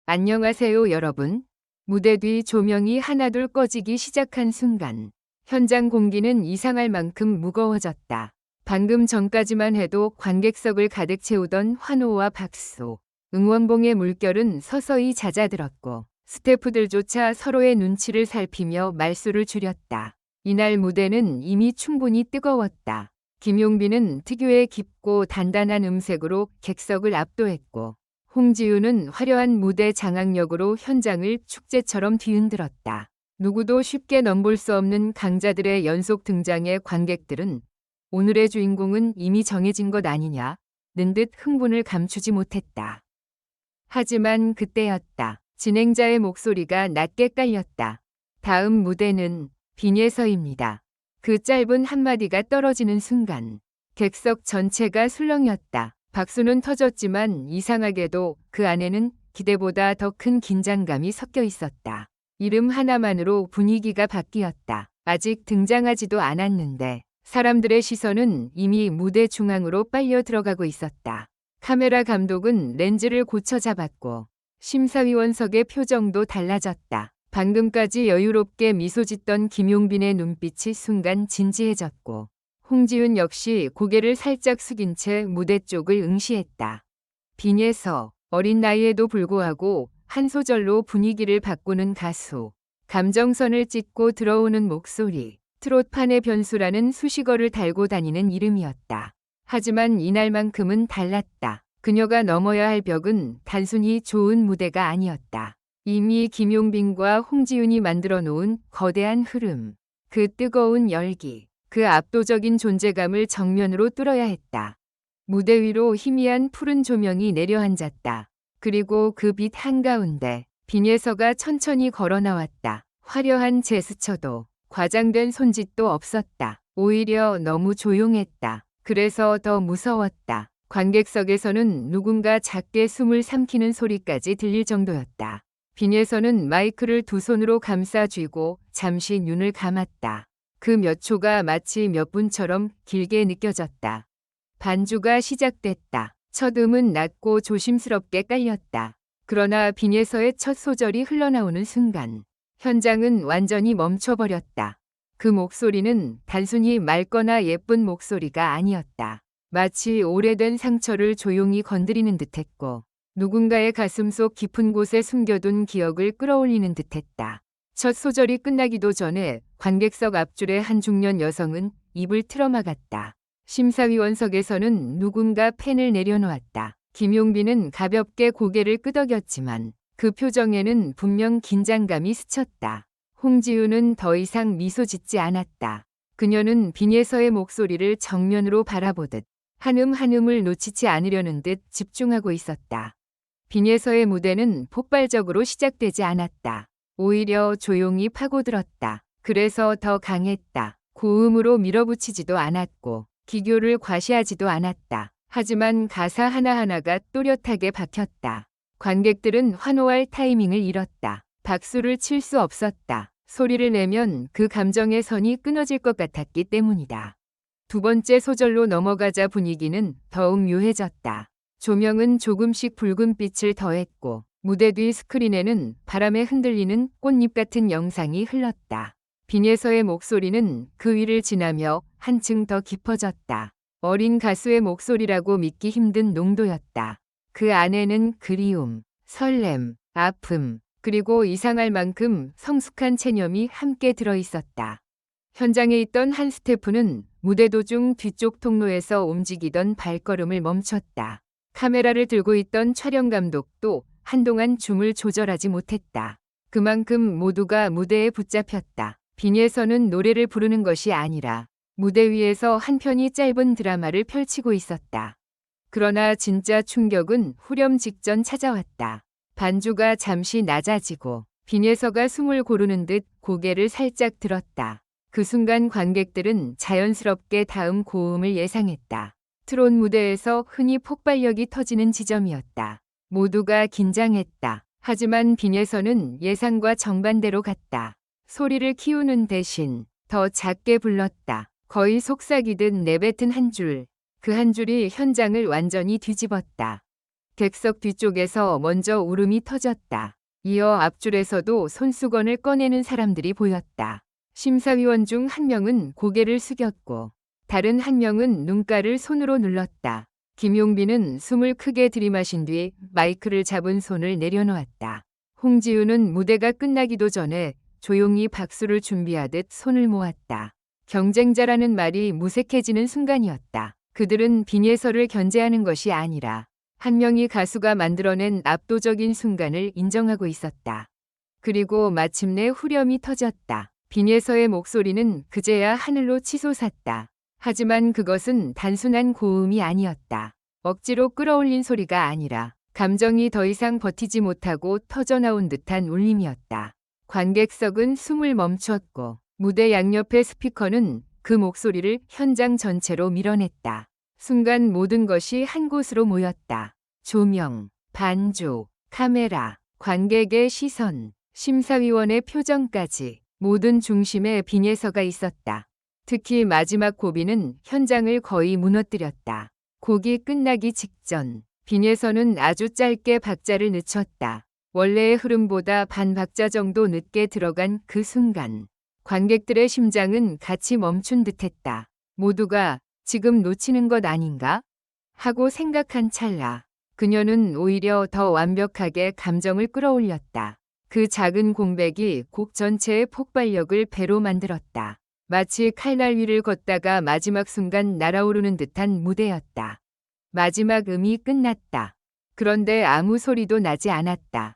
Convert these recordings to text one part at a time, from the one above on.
안녕하세요, 여러분. 무대 뒤 조명이 하나둘 꺼지기 시작한 순간 현장 공기는 이상할 만큼 무거워졌다. 방금 전까지만 해도 관객석을 가득 채우던 환호와 박수, 응원봉의 물결은 서서히 잦아들었고 스태프들조차 서로의 눈치를 살피며 말수를 줄였다. 이날 무대는 이미 충분히 뜨거웠다. 김용빈은 특유의 깊고 단단한 음색으로 객석을 압도했고 홍지윤은 화려한 무대 장악력으로 현장을 축제처럼 뒤흔들었다. 누구도 쉽게 넘볼 수 없는 강자들의 연속 등장에 관객들은 오늘의 주인공은 이미 정해진 것 아니냐는 듯 흥분을 감추지 못했다. 하지만 그때였다. 진행자의 목소리가 낮게 깔렸다. 다음 무대는 빈예서입니다. 그 짧은 한마디가 떨어지는 순간 객석 전체가 술렁였다. 박수는 터졌지만 이상하게도 그 안에는 기대보다 더 큰 긴장감이 섞여 있었다. 이름 하나만으로 분위기가 바뀌었다. 아직 등장하지도 않았는데 사람들의 시선은 이미 무대 중앙으로 빨려 들어가고 있었다. 카메라 감독은 렌즈를 고쳐 잡았고 심사위원석의 표정도 달라졌다. 방금까지 여유롭게 미소 짓던 김용빈의 눈빛이 순간 진지해졌고 홍지윤 역시 고개를 살짝 숙인 채 무대 쪽을 응시했다. 빈예서, 어린 나이에도 불구하고 한 소절로 분위기를 바꾸는 가수, 감정선을 찢고 들어오는 목소리, 트롯판의 변수라는 수식어를 달고 다니는 이름이었다. 하지만 이날만큼은 달랐다. 그녀가 넘어야 할 벽은 단순히 좋은 무대가 아니었다. 이미 김용빈과 홍지윤이 만들어 놓은 거대한 흐름, 그 뜨거운 열기, 그 압도적인 존재감을 정면으로 뚫어야 했다. 무대 위로 희미한 푸른 조명이 내려앉았다. 그리고 그 빛 한가운데 빈예서가 천천히 걸어 나왔다. 화려한 제스처도 과장된 손짓도 없었다. 오히려 너무 조용했다. 그래서 더 무서웠다. 관객석에서는 누군가 작게 숨을 삼키는 소리까지 들릴 정도였다. 빈예서는 마이크를 두 손으로 감싸 쥐고 잠시 눈을 감았다. 그 몇 초가 마치 몇 분처럼 길게 느껴졌다. 반주가 시작됐다. 첫 음은 낮고 조심스럽게 깔렸다. 그러나 빈예서의 첫 소절이 흘러나오는 순간 현장은 완전히 멈춰버렸다. 그 목소리는 단순히 맑거나 예쁜 목소리가 아니었다. 마치 오래된 상처를 조용히 건드리는 듯했고 누군가의 가슴속 깊은 곳에 숨겨둔 기억을 끌어올리는 듯했다. 첫 소절이 끝나기도 전에 관객석 앞줄의 한 중년 여성은 입을 틀어막았다. 심사위원석에서는 누군가 펜을 내려놓았다. 김용빈은 가볍게 고개를 끄덕였지만 그 표정에는 분명 긴장감이 스쳤다. 홍지윤은 더 이상 미소 짓지 않았다. 그녀는 빈예서의 목소리를 정면으로 바라보듯 한음 한음을 놓치지 않으려는 듯 집중하고 있었다. 빈예서의 무대는 폭발적으로 시작되지 않았다. 오히려 조용히 파고들었다. 그래서 더 강했다. 고음으로 밀어붙이지도 않았고 기교를 과시하지도 않았다. 하지만 가사 하나하나가 또렷하게 박혔다. 관객들은 환호할 타이밍을 잃었다. 박수를 칠 수 없었다. 소리를 내면 그 감정의 선이 끊어질 것 같았기 때문이다. 두 번째 소절로 넘어가자 분위기는 더욱 묘해졌다. 조명은 조금씩 붉은 빛을 더했고 무대 뒤 스크린에는 바람에 흔들리는 꽃잎 같은 영상이 흘렀다. 빈예서의 목소리는 그 위를 지나며 한층 더 깊어졌다. 어린 가수의 목소리라고 믿기 힘든 농도였다. 그 안에는 그리움, 설렘, 아픔, 그리고 이상할 만큼 성숙한 체념이 함께 들어있었다. 현장에 있던 한 스태프는 무대 도중 뒤쪽 통로에서 움직이던 발걸음을 멈췄다. 카메라를 들고 있던 촬영 감독도 한동안 줌을 조절하지 못했다. 그만큼 모두가 무대에 붙잡혔다. 빈예서는 노래를 부르는 것이 아니라 무대 위에서 한 편이 짧은 드라마를 펼치고 있었다. 그러나 진짜 충격은 후렴 직전 찾아왔다. 반주가 잠시 낮아지고 빈예서가 숨을 고르는 듯 고개를 살짝 들었다. 그 순간 관객들은 자연스럽게 다음 고음을 예상했다. 트롯 무대에서 흔히 폭발력이 터지는 지점이었다. 모두가 긴장했다. 하지만 빈예서는 예상과 정반대로 갔다. 소리를 키우는 대신 더 작게 불렀다. 거의 속삭이듯 내뱉은 한 줄. 그 한 줄이 현장을 완전히 뒤집었다. 객석 뒤쪽에서 먼저 울음이 터졌다. 이어 앞줄에서도 손수건을 꺼내는 사람들이 보였다. 심사위원 중 한 명은 고개를 숙였고 다른 한 명은 눈가를 손으로 눌렀다. 김용빈은 숨을 크게 들이마신 뒤 마이크를 잡은 손을 내려놓았다. 홍지윤은 무대가 끝나기도 전에 조용히 박수를 준비하듯 손을 모았다. 경쟁자라는 말이 무색해지는 순간이었다. 그들은 빈예설을 견제하는 것이 아니라 한 명의 가수가 만들어낸 압도적인 순간을 인정하고 있었다. 그리고 마침내 후렴이 터졌다. 빈예서의 목소리는 그제야 하늘로 치솟았다. 하지만 그것은 단순한 고음이 아니었다. 억지로 끌어올린 소리가 아니라 감정이 더 이상 버티지 못하고 터져나온 듯한 울림이었다. 관객석은 숨을 멈췄고 무대 양옆의 스피커는 그 목소리를 현장 전체로 밀어냈다. 순간 모든 것이 한 곳으로 모였다. 조명, 반주, 카메라, 관객의 시선, 심사위원의 표정까지 모든 중심에 빈예서가 있었다. 특히 마지막 고비는 현장을 거의 무너뜨렸다. 곡이 끝나기 직전 빈예서는 아주 짧게 박자를 늦췄다. 원래의 흐름보다 반 박자 정도 늦게 들어간 그 순간 관객들의 심장은 같이 멈춘 듯했다. 모두가 지금 놓치는 것 아닌가? 하고 생각한 찰나 그녀는 오히려 더 완벽하게 감정을 끌어올렸다. 그 작은 공백이 곡 전체의 폭발력을 배로 만들었다. 마치 칼날 위를 걷다가 마지막 순간 날아오르는 듯한 무대였다. 마지막 음이 끝났다. 그런데 아무 소리도 나지 않았다.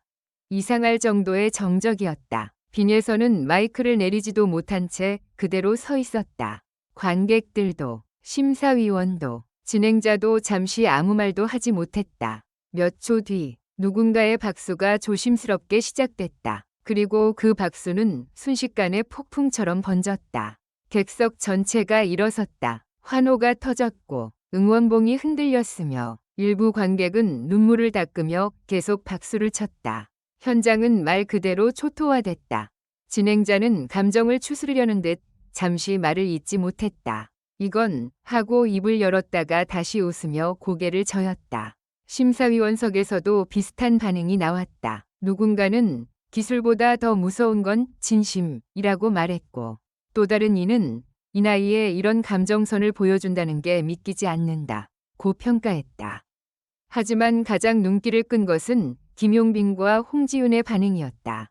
이상할 정도의 정적이었다. 빈예서는 마이크를 내리지도 못한 채 그대로 서 있었다. 관객들도, 심사위원도, 진행자도 잠시 아무 말도 하지 못했다. 몇 초 뒤 누군가의 박수가 조심스럽게 시작됐다. 그리고 그 박수는 순식간에 폭풍처럼 번졌다. 객석 전체가 일어섰다. 환호가 터졌고 응원봉이 흔들렸으며 일부 관객은 눈물을 닦으며 계속 박수를 쳤다. 현장은 말 그대로 초토화됐다. 진행자는 감정을 추스르려는 듯 잠시 말을 잇지 못했다. 이건 하고 입을 열었다가 다시 웃으며 고개를 저었다. 심사위원석에서도 비슷한 반응이 나왔다. 누군가는 기술보다 더 무서운 건 진심이라고 말했고 또 다른 이는 이 나이에 이런 감정선을 보여준다는 게 믿기지 않는다. 고 평가했다. 하지만 가장 눈길을 끈 것은 김용빈과 홍지윤의 반응이었다.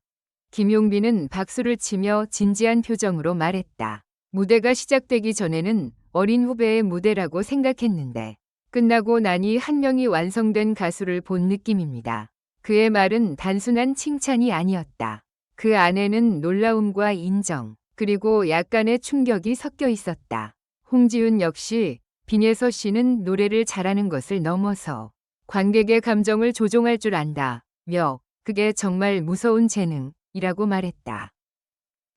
김용빈은 박수를 치며 진지한 표정으로 말했다. 무대가 시작되기 전에는 어린 후배의 무대라고 생각했는데 끝나고 나니 한 명이 완성된 가수를 본 느낌입니다. 그의 말은 단순한 칭찬이 아니었다. 그 안에는 놀라움과 인정, 그리고 약간의 충격이 섞여 있었다. 홍지윤 역시 빈예서 씨는 노래를 잘하는 것을 넘어서 관객의 감정을 조종할 줄 안다며 그게 정말 무서운 재능이라고 말했다.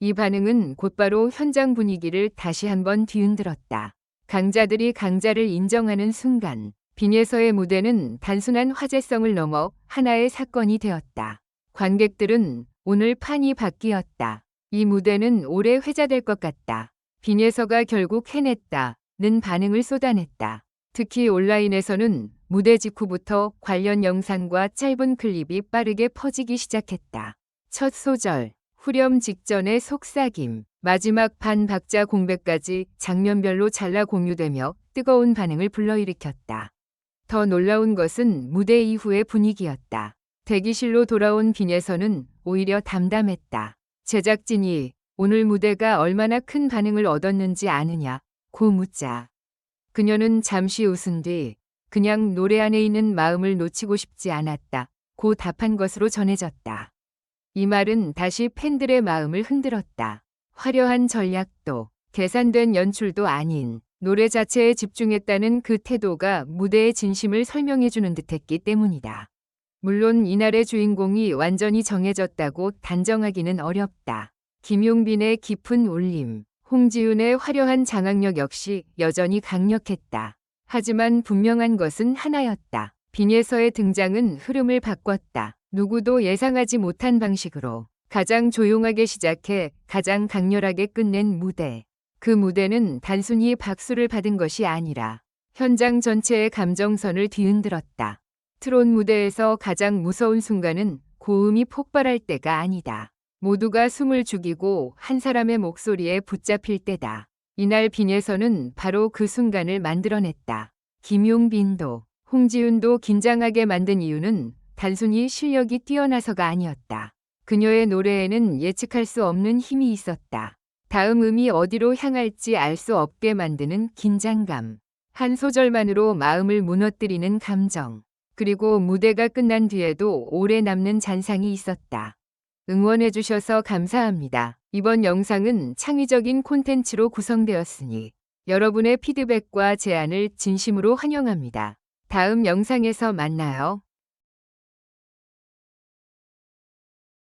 이 반응은 곧바로 현장 분위기를 다시 한번 뒤흔들었다. 강자들이 강자를 인정하는 순간 빈예서의 무대는 단순한 화제성을 넘어 하나의 사건이 되었다. 관객들은 오늘 판이 바뀌었다. 이 무대는 오래 회자될 것 같다. 빈예서가 결국 해냈다는 반응을 쏟아냈다. 특히 온라인에서는 무대 직후부터 관련 영상과 짧은 클립이 빠르게 퍼지기 시작했다. 첫 소절, 후렴 직전의 속삭임, 마지막 반 박자 공백까지 장면별로 잘라 공유되며 뜨거운 반응을 불러일으켰다. 더 놀라운 것은 무대 이후의 분위기였다. 대기실로 돌아온 빈예서는 오히려 담담했다. 제작진이 오늘 무대가 얼마나 큰 반응을 얻었는지 아느냐고 묻자. 그녀는 잠시 웃은 뒤 그냥 노래 안에 있는 마음을 놓치고 싶지 않았다고 답한 것으로 전해졌다. 이 말은 다시 팬들의 마음을 흔들었다. 화려한 전략도 계산된 연출도 아닌 노래 자체에 집중했다는 그 태도가 무대의 진심을 설명해주는 듯했기 때문이다. 물론 이날의 주인공이 완전히 정해졌다고 단정하기는 어렵다. 김용빈의 깊은 울림, 홍지윤의 화려한 장악력 역시 여전히 강력했다. 하지만 분명한 것은 하나였다. 빈예서의 등장은 흐름을 바꿨다. 누구도 예상하지 못한 방식으로 가장 조용하게 시작해 가장 강렬하게 끝낸 무대. 그 무대는 단순히 박수를 받은 것이 아니라 현장 전체의 감정선을 뒤흔들었다. 트롯 무대에서 가장 무서운 순간은 고음이 폭발할 때가 아니다. 모두가 숨을 죽이고 한 사람의 목소리에 붙잡힐 때다. 이날 빈에서는 바로 그 순간을 만들어냈다. 김용빈도 홍지윤도 긴장하게 만든 이유는 단순히 실력이 뛰어나서가 아니었다. 그녀의 노래에는 예측할 수 없는 힘이 있었다. 다음 음이 어디로 향할지 알 수 없게 만드는 긴장감. 한 소절만으로 마음을 무너뜨리는 감정. 그리고 무대가 끝난 뒤에도 오래 남는 잔상이 있었다. 응원해주셔서 감사합니다. 이번 영상은 창의적인 콘텐츠로 구성되었으니 여러분의 피드백과 제안을 진심으로 환영합니다. 다음 영상에서 만나요.